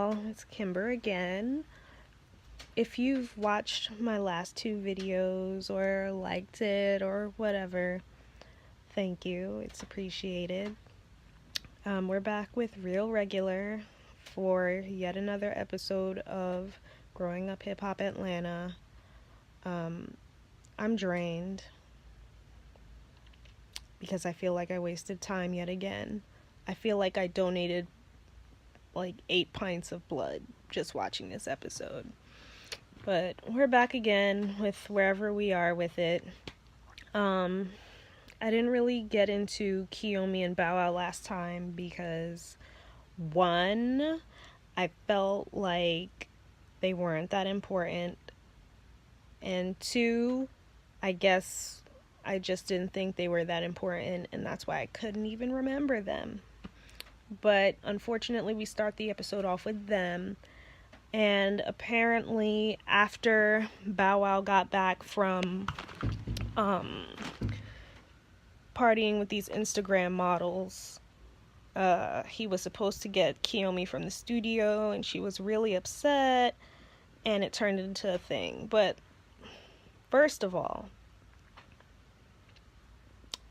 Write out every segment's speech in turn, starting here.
y'all, it's Kimber again. If you've watched my last two videos or liked it or whatever, thank you, it's appreciated. We're back with Real Regular for yet another episode of Growing Up Hip Hop Atlanta. I'm drained because I feel like I wasted time yet again. I feel like I donated like 8 pints of blood just watching this episode. But we're back again with wherever we are with it. I didn't really get into Kiyomi and Bow Wow last time because, one, I felt like they weren't that important, and two, I guess I just didn't think they were that important, and that's why I couldn't even remember them. But unfortunately, we start the episode off with them. And apparently, after Bow Wow got back from partying with these Instagram models, he was supposed to get Kiyomi from the studio, and she was really upset, and it turned into a thing. But first of all,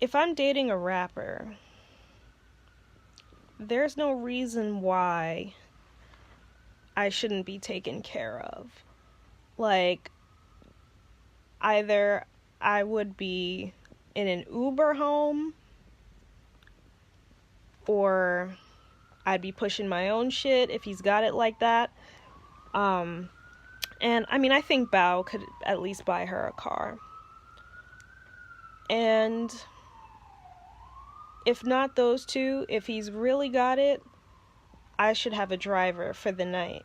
if I'm dating a rapper, there's no reason why I shouldn't be taken care of. Like, either I would be in an Uber home, or I'd be pushing my own shit if he's got it like that. And I mean, I think Bao could at least buy her a car. And if not those two, if he's really got it, I should have a driver for the night.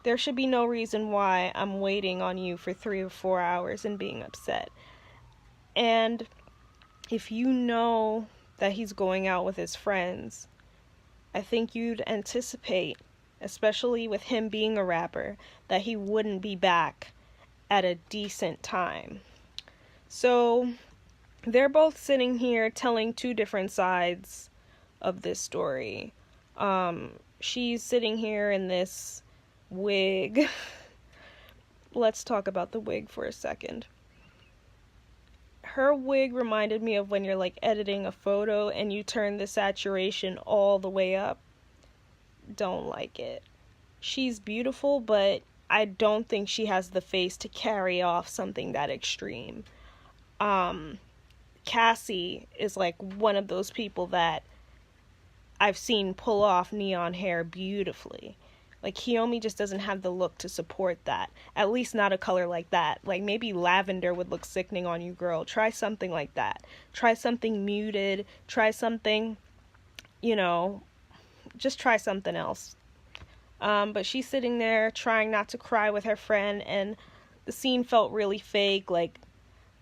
There should be no reason why I'm waiting on you for 3 or 4 hours and being upset. And if you know that he's going out with his friends, I think you'd anticipate, especially with him being a rapper, that he wouldn't be back at a decent time. So they're both sitting here telling two different sides of this story. She's sitting here in this wig. Let's talk about the wig for a second. Her wig reminded me of when you're like editing a photo and you turn the saturation all the way up. Don't like it. She's beautiful, but I don't think she has the face to carry off something that extreme. Cassie is like one of those people that I've seen pull off neon hair beautifully. Like, Kiyomi just doesn't have the look to support that. At least not a color like that. Like, maybe lavender would look sickening on you, girl. Try something like that. Try something muted. Try something, just try something else. But she's sitting there trying not to cry with her friend, and the scene felt really fake. Like,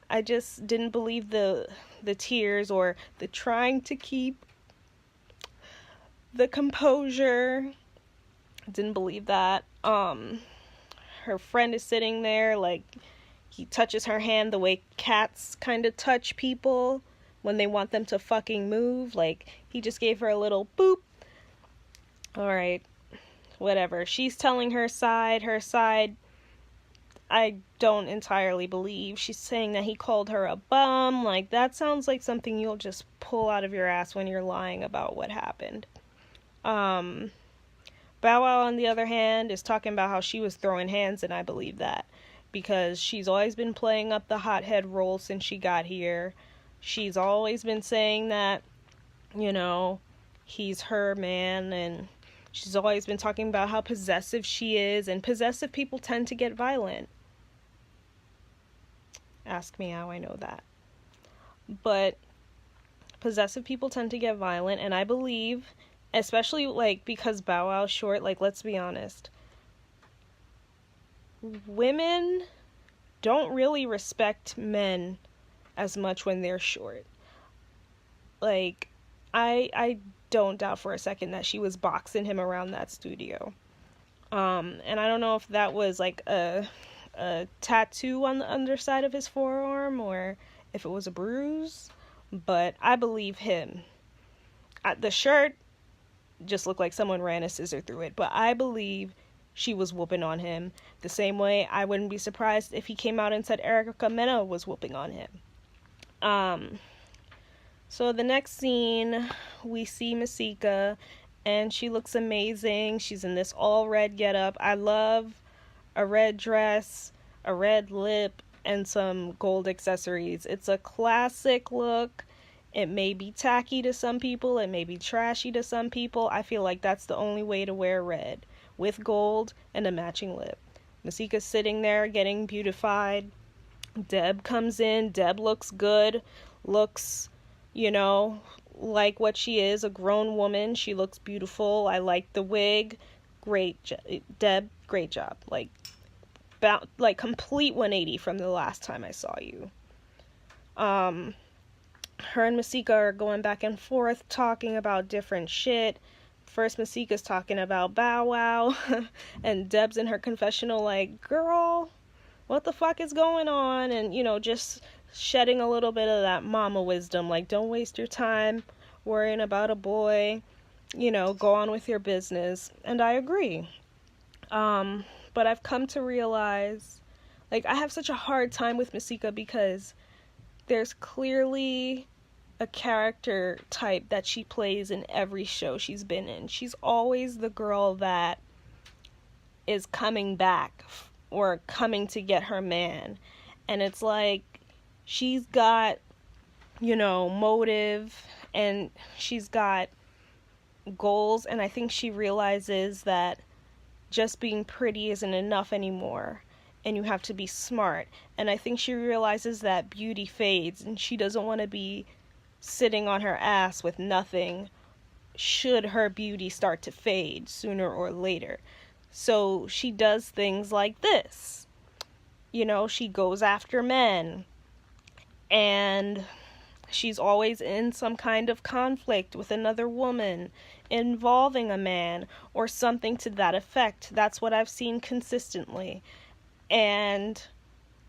I just didn't believe the tears or the trying to keep the composure. Didn't believe that. Her friend is sitting there, like, he touches her hand the way cats kind of touch people when they want them to fucking move. Like, he just gave her a little boop. Alright, whatever. She's telling her side, I don't entirely believe. She's saying that he called her a bum. Like, that sounds like something you'll just pull out of your ass when you're lying about what happened. Bow Wow, on the other hand, is talking about how she was throwing hands, and I believe that. Because she's always been playing up the hothead role since she got here. She's always been saying that, he's her man, and she's always been talking about how possessive she is, and possessive people tend to get violent. Ask me how I know that. But possessive people tend to get violent, and I believe, especially, like, because Bow Wow's short, like, let's be honest. Women don't really respect men as much when they're short. Like, I don't doubt for a second that she was boxing him around that studio. And I don't know if that was, like, a tattoo on the underside of his forearm or if it was a bruise, but I believe him. The shirt just looked like someone ran a scissor through it. But I believe she was whooping on him. The same way I wouldn't be surprised if he came out and said Erica Mena was whooping on him. So the next scene, we see Masika, and she looks amazing. She's in this all red getup. I love a red dress, a red lip, and some gold accessories. It's a classic look. It may be tacky to some people, it may be trashy to some people. I feel like that's the only way to wear red, with gold and a matching lip. Masika's sitting there getting beautified. Deb comes in. Deb looks good, looks, like what she is, a grown woman. She looks beautiful. I like the wig. Deb, great job. Like complete 180 from the last time I saw you. Her and Masika are going back and forth talking about different shit. First, Masika's talking about Bow Wow, and Deb's in her confessional like, girl, what the fuck is going on? And, just shedding a little bit of that mama wisdom, like, don't waste your time worrying about a boy, go on with your business. And I agree. But I've come to realize, like, I have such a hard time with Masika because there's clearly a character type that she plays in every show she's been in. She's always the girl that is coming back or coming to get her man. And it's like, she's got, motive, and she's got goals, and I think she realizes that just being pretty isn't enough anymore, and you have to be smart. And I think she realizes that beauty fades, and she doesn't want to be sitting on her ass with nothing should her beauty start to fade sooner or later. So she does things like this. She goes after men, and she's always in some kind of conflict with another woman involving a man or something to that effect. That's what I've seen consistently. And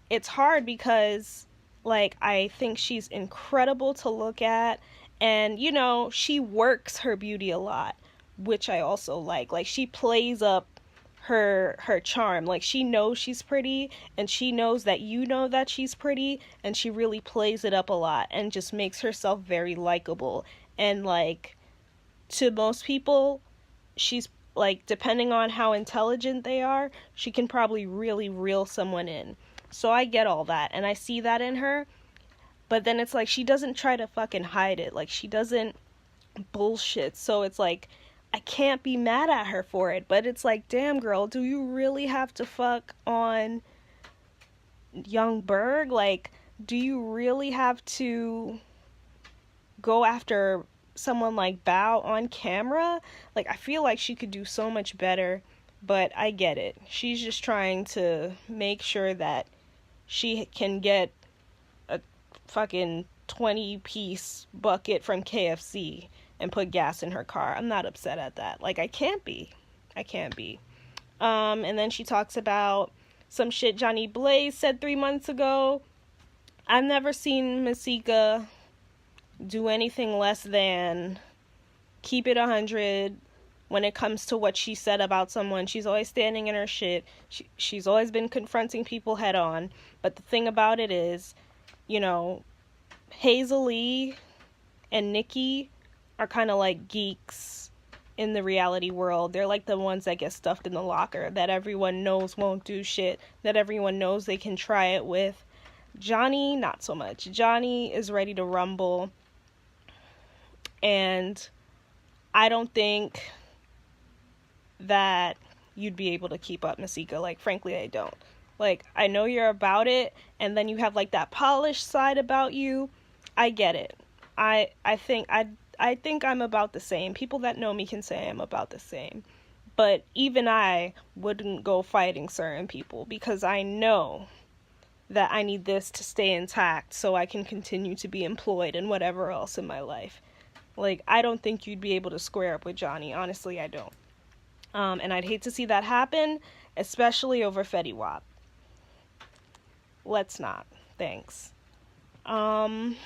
it's hard because, like, I think she's incredible to look at, and, she works her beauty a lot, which I also like. Like, she plays up her charm. Like, she knows she's pretty, and she knows that that she's pretty, and she really plays it up a lot and just makes herself very likable. And, like, to most people, she's, like, depending on how intelligent they are, she can probably really reel someone in. So I get all that, and I see that in her. But then it's like, she doesn't try to fucking hide it. Like, she doesn't bullshit. So it's like, I can't be mad at her for it. But it's like, damn, girl, do you really have to fuck on Young Berg? Like, do you really have to go after someone like Bao on camera? Like, I feel like she could do so much better. But I get it. She's just trying to make sure that she can get a fucking 20-piece bucket from KFC and put gas in her car. I'm not upset at that. Like, I can't be. And then she talks about some shit Johnny Blaze said 3 months ago. I've never seen Masika do anything less than keep it 100 when it comes to what she said about someone. She's always standing in her shit. She's always been confronting people head on. But the thing about it is, Hazel Lee and Nikki are kind of like geeks in the reality world. They're like the ones that get stuffed in the locker, that everyone knows won't do shit, that everyone knows they can try it with. Johnny, not so much. Johnny is ready to rumble. And I don't think that you'd be able to keep up, Masika. Like, frankly, I don't. Like, I know you're about it, and then you have, like, that polished side about you. I get it. I think I'm about the same. People that know me can say I'm about the same. But even I wouldn't go fighting certain people because I know that I need this to stay intact so I can continue to be employed and whatever else in my life. Like, I don't think you'd be able to square up with Johnny. Honestly, I don't. And I'd hate to see that happen, especially over Fetty Wap. Let's not. Thanks. Then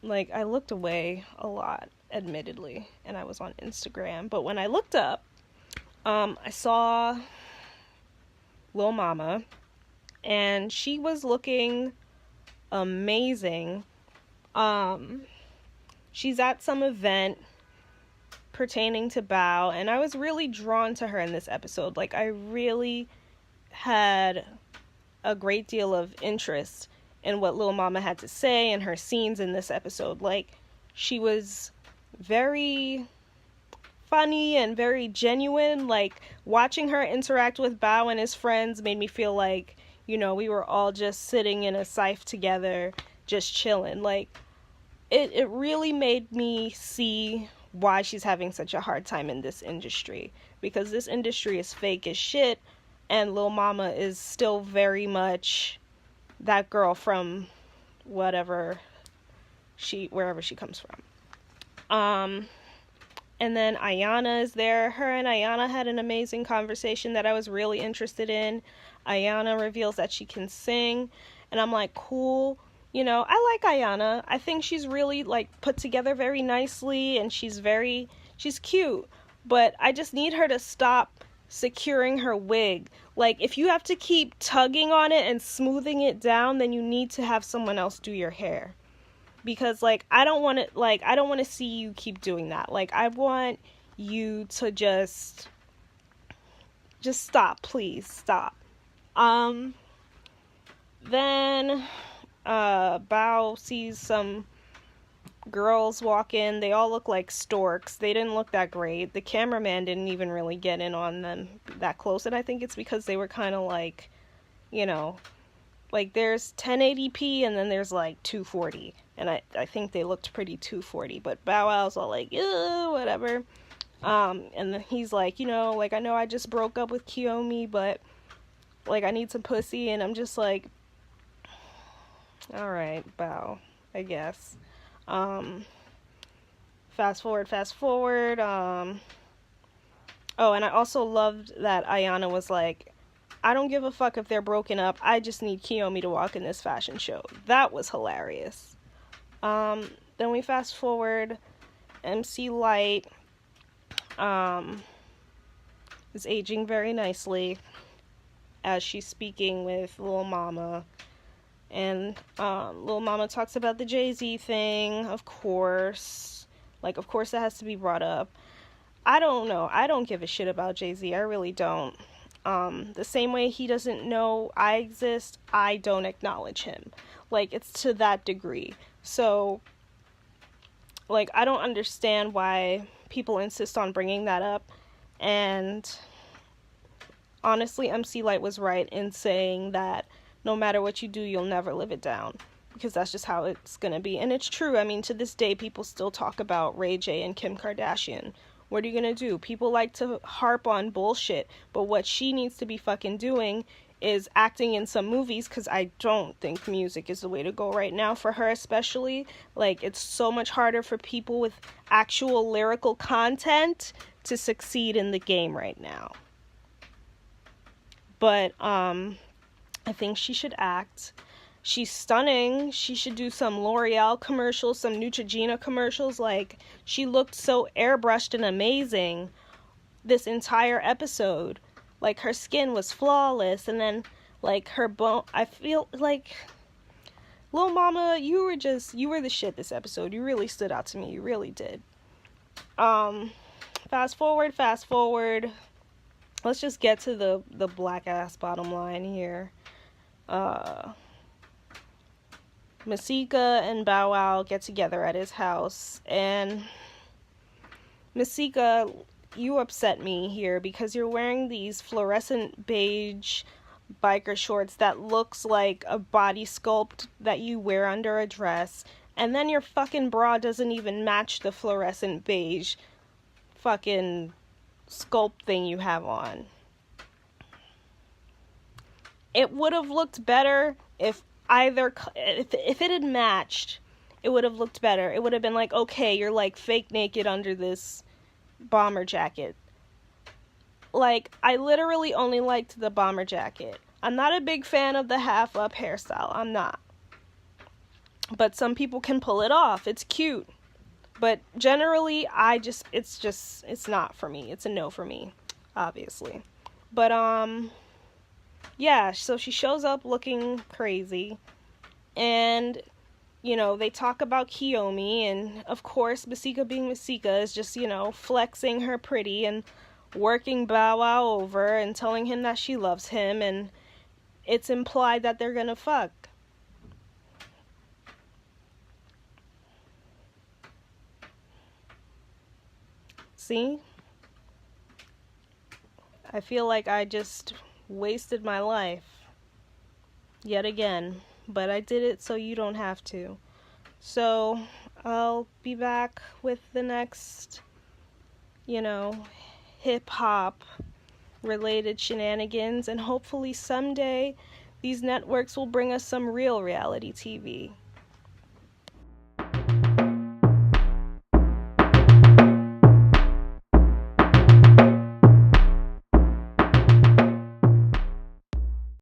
like, I looked away a lot, admittedly, and I was on Instagram. But when I looked up, I saw Lil Mama, and she was looking amazing. She's at some event pertaining to Bao, and I was really drawn to her in this episode. Like, I really had a great deal of interest in what Lil Mama had to say and her scenes in this episode. Like, she was very funny and very genuine. Like, watching her interact with Bao and his friends made me feel like, you know, we were all just sitting in a safe together, just chilling. Like, it really made me see why she's having such a hard time in this industry, because this industry is fake as shit, and Lil Mama is still very much that girl from wherever she comes from. And then Ayana is there. Her and Ayana had an amazing conversation that I was really interested in. Ayana reveals that she can sing, and I'm like, cool. You know, I like Ayana. I think she's really, like, put together very nicely, and she's cute. But I just need her to stop securing her wig. Like, if you have to keep tugging on it and smoothing it down, then you need to have someone else do your hair. Because, like, I don't want to see you keep doing that. Like, I want you to just stop, please, stop. Then Bao sees some girls walk in. They all look like storks. They didn't look that great. The cameraman didn't even really get in on them that close, and I think it's because they were kind of like, you know, like, there's 1080p and then there's like 240, and I think they looked pretty 240, but Bow Wow's all like, whatever. And then he's like, you know, like, I know I just broke up with Kiyomi, but, like, I need some pussy, and I'm just like, alright, Bow, I guess. Fast forward. Oh, and I also loved that Ayana was like, I don't give a fuck if they're broken up. I just need Kiyomi to walk in this fashion show. That was hilarious. Then we fast forward. MC Light is aging very nicely as she's speaking with Lil Mama. And Lil Mama talks about the Jay-Z thing, of course. Like, of course that has to be brought up. I don't know. I don't give a shit about Jay-Z. I really don't. The same way he doesn't know I exist, I don't acknowledge him. Like, it's to that degree. So, like, I don't understand why people insist on bringing that up. And honestly, MC Light was right in saying that no matter what you do, you'll never live it down, because that's just how it's gonna be. And it's true. I mean, to this day, people still talk about Ray J and Kim Kardashian. What are you gonna do? People like to harp on bullshit, but what she needs to be fucking doing is acting in some movies, because I don't think music is the way to go right now for her, especially. Like, it's so much harder for people with actual lyrical content to succeed in the game right now. But I think she should act. She's stunning. She should do some L'Oreal commercials, some Neutrogena commercials. Like, she looked so airbrushed and amazing this entire episode. Like, her skin was flawless, and then, like, her bone, I feel like, Lil Mama, you were the shit this episode. You really stood out to me. You really did. Fast forward. Let's just get to the black ass bottom line here. Masika and Bow Wow get together at his house, and Masika, you upset me here because you're wearing these fluorescent beige biker shorts that looks like a body sculpt that you wear under a dress, and then your fucking bra doesn't even match the fluorescent beige fucking sculpt thing you have on. It would have looked better if it had matched. It would have looked better. It would have been like, okay, you're like fake naked under this bomber jacket. Like, I literally only liked the bomber jacket. I'm not a big fan of the half up hairstyle. I'm not. But some people can pull it off. It's cute. But generally, it's not for me. It's a no for me, obviously. But, yeah, so she shows up looking crazy. And, you know, they talk about Kiyomi. And, of course, Masika being Masika is just, you know, flexing her pretty and working Bow Wow over and telling him that she loves him. And it's implied that they're gonna fuck. See? I feel like I just wasted my life yet again, but I did it so you don't have to. So I'll be back with the next, you know, hip hop related shenanigans, and hopefully someday these networks will bring us some real reality TV.